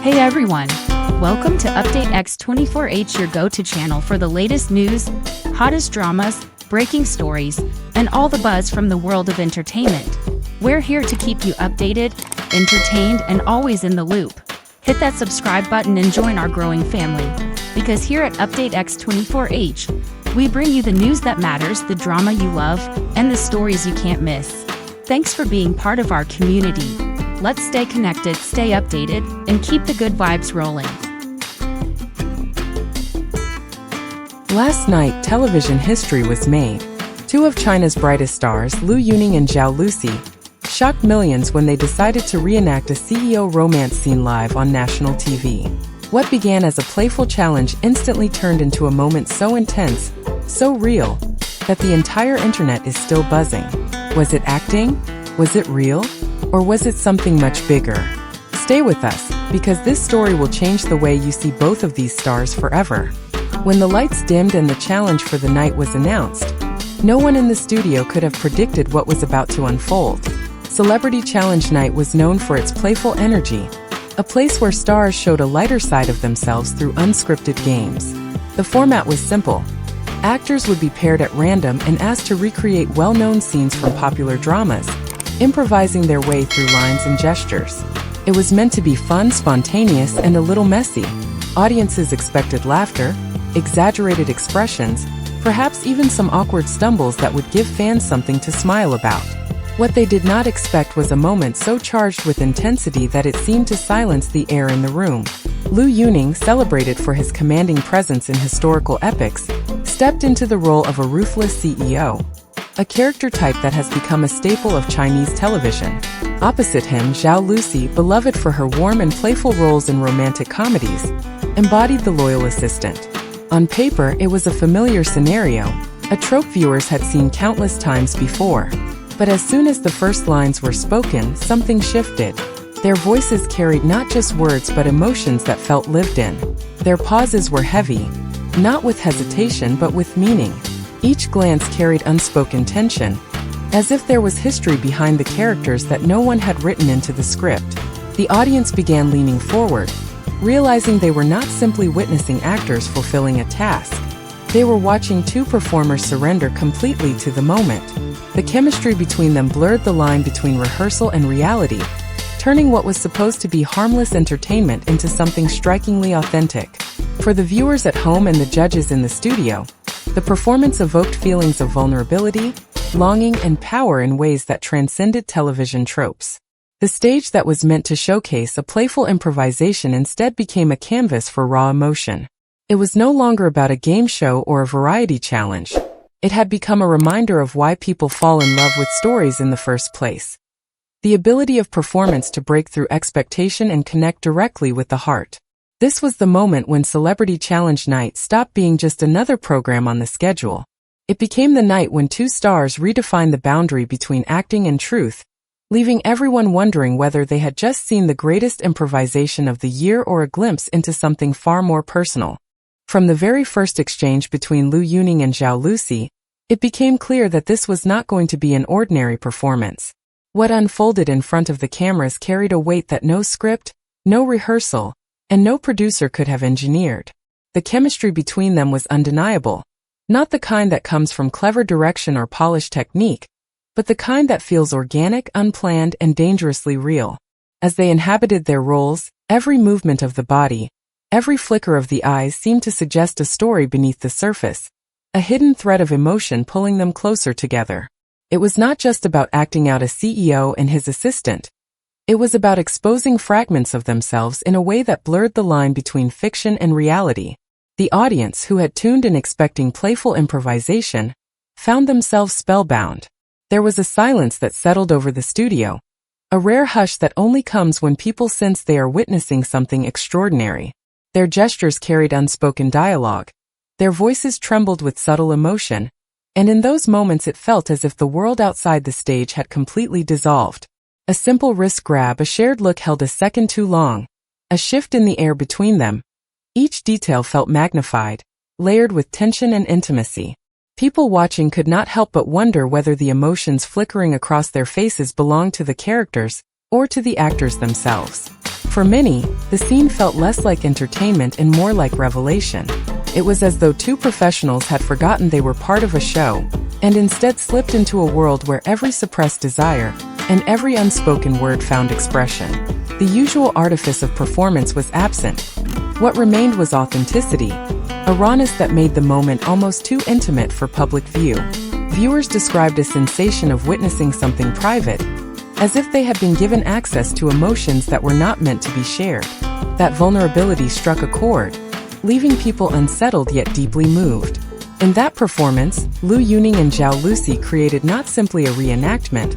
Hey everyone! Welcome to Update X24H, your go-to channel for the latest news, hottest dramas, breaking stories, and all the buzz from the world of entertainment. We're here to keep you updated, entertained, and always in the loop. Hit that subscribe button and join our growing family. Because here at Update X24H, we bring you the news that matters, the drama you love, and the stories you can't miss. Thanks for being part of our community. Let's stay connected, stay updated, and keep the good vibes rolling. Last night, television history was made. Two of China's brightest stars, Liu Yuning and Zhao Lusi, shocked millions when they decided to reenact a CEO romance scene live on national TV. What began as a playful challenge instantly turned into a moment so intense, so real, that the entire internet is still buzzing. Was it acting? Was it real? Or was it something much bigger? Stay with us, because this story will change the way you see both of these stars forever. When the lights dimmed and the challenge for the night was announced, no one in the studio could have predicted what was about to unfold. Celebrity Challenge Night was known for its playful energy, a place where stars showed a lighter side of themselves through unscripted games. The format was simple. Actors would be paired at random and asked to recreate well-known scenes from popular dramas, improvising their way through lines and gestures. It was meant to be fun, spontaneous, and a little messy. Audiences expected laughter, exaggerated expressions, perhaps even some awkward stumbles that would give fans something to smile about. What they did not expect was a moment so charged with intensity that it seemed to silence the air in the room. Liu Yuning, celebrated for his commanding presence in historical epics, stepped into the role of a ruthless CEO, a character type that has become a staple of Chinese television. Opposite him, Zhao Lusi, beloved for her warm and playful roles in romantic comedies, embodied the loyal assistant. On paper, it was a familiar scenario, a trope viewers had seen countless times before. But as soon as the first lines were spoken, something shifted. Their voices carried not just words but emotions that felt lived in. Their pauses were heavy, not with hesitation but with meaning. Each glance carried unspoken tension, as if there was history behind the characters that no one had written into the script. The audience began leaning forward, realizing they were not simply witnessing actors fulfilling a task. They were watching two performers surrender completely to the moment. The chemistry between them blurred the line between rehearsal and reality, turning what was supposed to be harmless entertainment into something strikingly authentic. For the viewers at home and the judges in the studio, the performance evoked feelings of vulnerability, longing, and power in ways that transcended television tropes. The stage that was meant to showcase a playful improvisation instead became a canvas for raw emotion. It was no longer about a game show or a variety challenge. It had become a reminder of why people fall in love with stories in the first place. The ability of performance to break through expectation and connect directly with the heart. This was the moment when Celebrity Challenge Night stopped being just another program on the schedule. It became the night when two stars redefined the boundary between acting and truth, leaving everyone wondering whether they had just seen the greatest improvisation of the year or a glimpse into something far more personal. From the very first exchange between Liu Yuning and Zhao Lusi, it became clear that this was not going to be an ordinary performance. What unfolded in front of the cameras carried a weight that no script, no rehearsal, and no producer could have engineered. The chemistry between them was undeniable, not the kind that comes from clever direction or polished technique, but the kind that feels organic, unplanned, and dangerously real. As they inhabited their roles, every movement of the body, every flicker of the eyes seemed to suggest a story beneath the surface, a hidden thread of emotion pulling them closer together. It was not just about acting out a CEO and his assistant. It was about exposing fragments of themselves in a way that blurred the line between fiction and reality. The audience, who had tuned in expecting playful improvisation, found themselves spellbound. There was a silence that settled over the studio, a rare hush that only comes when people sense they are witnessing something extraordinary. Their gestures carried unspoken dialogue. Their voices trembled with subtle emotion, and in those moments it felt as if the world outside the stage had completely dissolved. A simple wrist grab, a shared look held a second too long, a shift in the air between them. Each detail felt magnified, layered with tension and intimacy. People watching could not help but wonder whether the emotions flickering across their faces belonged to the characters or to the actors themselves. For many, the scene felt less like entertainment and more like revelation. It was as though two professionals had forgotten they were part of a show, and instead slipped into a world where every suppressed desire and every unspoken word found expression. The usual artifice of performance was absent. What remained was authenticity, a rawness that made the moment almost too intimate for public view. Viewers described a sensation of witnessing something private, as if they had been given access to emotions that were not meant to be shared. That vulnerability struck a chord, leaving people unsettled yet deeply moved. In that performance, Lu Yuning and Zhao Lusi created not simply a reenactment,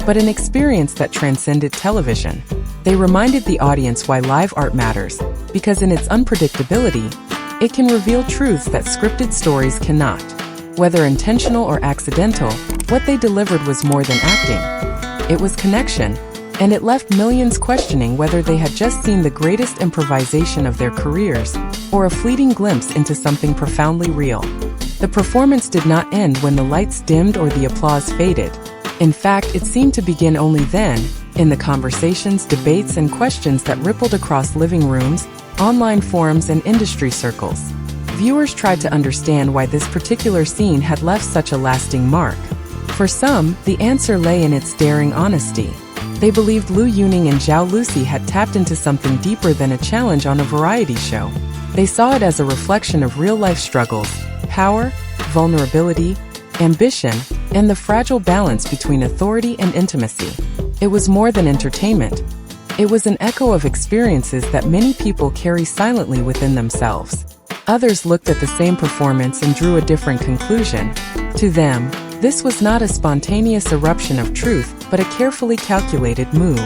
but an experience that transcended television. They reminded the audience why live art matters, because in its unpredictability, it can reveal truths that scripted stories cannot. Whether intentional or accidental, what they delivered was more than acting. It was connection, and it left millions questioning whether they had just seen the greatest improvisation of their careers, or a fleeting glimpse into something profoundly real. The performance did not end when the lights dimmed or the applause faded. In fact, it seemed to begin only then, in the conversations, debates, and questions that rippled across living rooms, online forums, and industry circles. Viewers tried to understand why this particular scene had left such a lasting mark. For some, the answer lay in its daring honesty. They believed Lu Yuning and Zhao Lusi had tapped into something deeper than a challenge on a variety show. They saw it as a reflection of real-life struggles, power, vulnerability, ambition, and the fragile balance between authority and intimacy. It was more than entertainment. It was an echo of experiences that many people carry silently within themselves. Others looked at the same performance and drew a different conclusion. To them, this was not a spontaneous eruption of truth, but a carefully calculated move.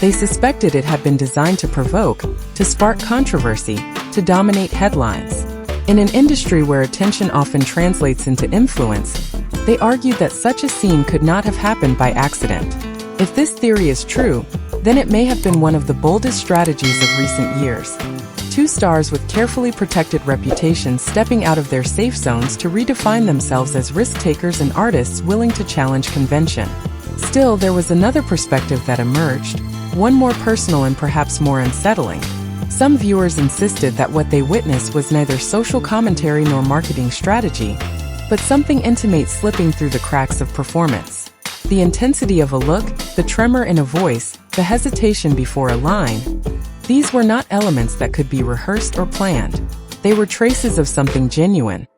They suspected it had been designed to provoke, to spark controversy, to dominate headlines. In an industry where attention often translates into influence, they argued that such a scene could not have happened by accident. If this theory is true, then it may have been one of the boldest strategies of recent years. Two stars with carefully protected reputations stepping out of their safe zones to redefine themselves as risk-takers and artists willing to challenge convention. Still, there was another perspective that emerged, one more personal and perhaps more unsettling. Some viewers insisted that what they witnessed was neither social commentary nor marketing strategy, but something intimate slipping through the cracks of performance. The intensity of a look, the tremor in a voice, the hesitation before a line, these were not elements that could be rehearsed or planned. They were traces of something genuine,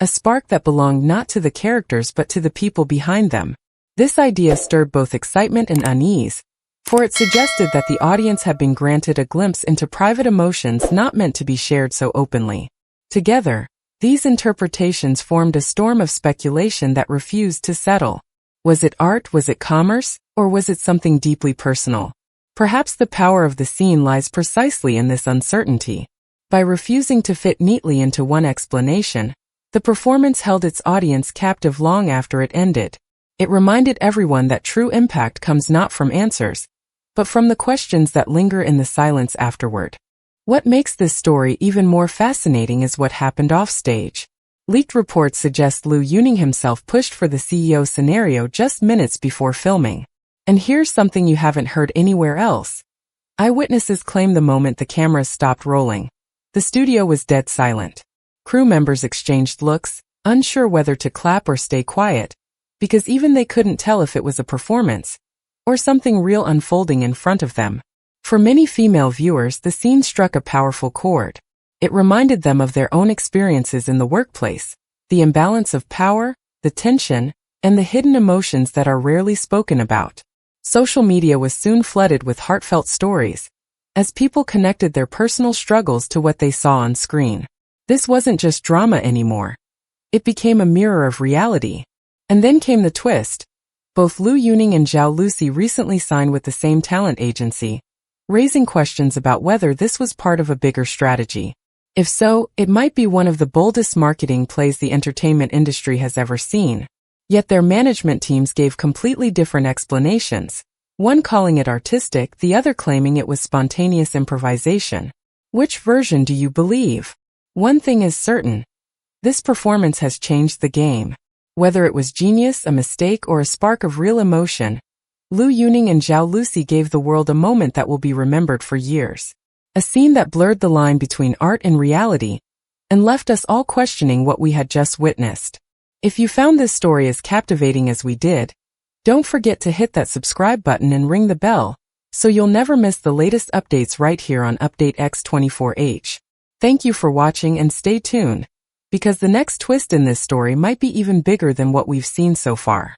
a spark that belonged not to the characters but to the people behind them. This idea stirred both excitement and unease, for it suggested that the audience had been granted a glimpse into private emotions not meant to be shared so openly. Together, these interpretations formed a storm of speculation that refused to settle. Was it art, was it commerce, or was it something deeply personal? Perhaps the power of the scene lies precisely in this uncertainty. By refusing to fit neatly into one explanation, the performance held its audience captive long after it ended. It reminded everyone that true impact comes not from answers, but from the questions that linger in the silence afterward. What makes this story even more fascinating is what happened offstage. Leaked reports suggest Lu Yuning himself pushed for the CEO scenario just minutes before filming. And here's something you haven't heard anywhere else. Eyewitnesses claim the moment the cameras stopped rolling, the studio was dead silent. Crew members exchanged looks, unsure whether to clap or stay quiet, because even they couldn't tell if it was a performance or something real unfolding in front of them. For many female viewers, the scene struck a powerful chord. It reminded them of their own experiences in the workplace, the imbalance of power, the tension, and the hidden emotions that are rarely spoken about. Social media was soon flooded with heartfelt stories, as people connected their personal struggles to what they saw on screen. This wasn't just drama anymore. It became a mirror of reality. And then came the twist. Both Lu Yuning and Zhao Lusi recently signed with the same talent agency, raising questions about whether this was part of a bigger strategy. If so, it might be one of the boldest marketing plays the entertainment industry has ever seen. Yet their management teams gave completely different explanations, one calling it artistic, the other claiming it was spontaneous improvisation. Which version do you believe? One thing is certain. This performance has changed the game. Whether it was genius, a mistake, or a spark of real emotion, Liu Yuning and Zhao Lusi gave the world a moment that will be remembered for years. A scene that blurred the line between art and reality, and left us all questioning what we had just witnessed. If you found this story as captivating as we did, don't forget to hit that subscribe button and ring the bell, so you'll never miss the latest updates right here on Update X24H. Thank you for watching and stay tuned, because the next twist in this story might be even bigger than what we've seen so far.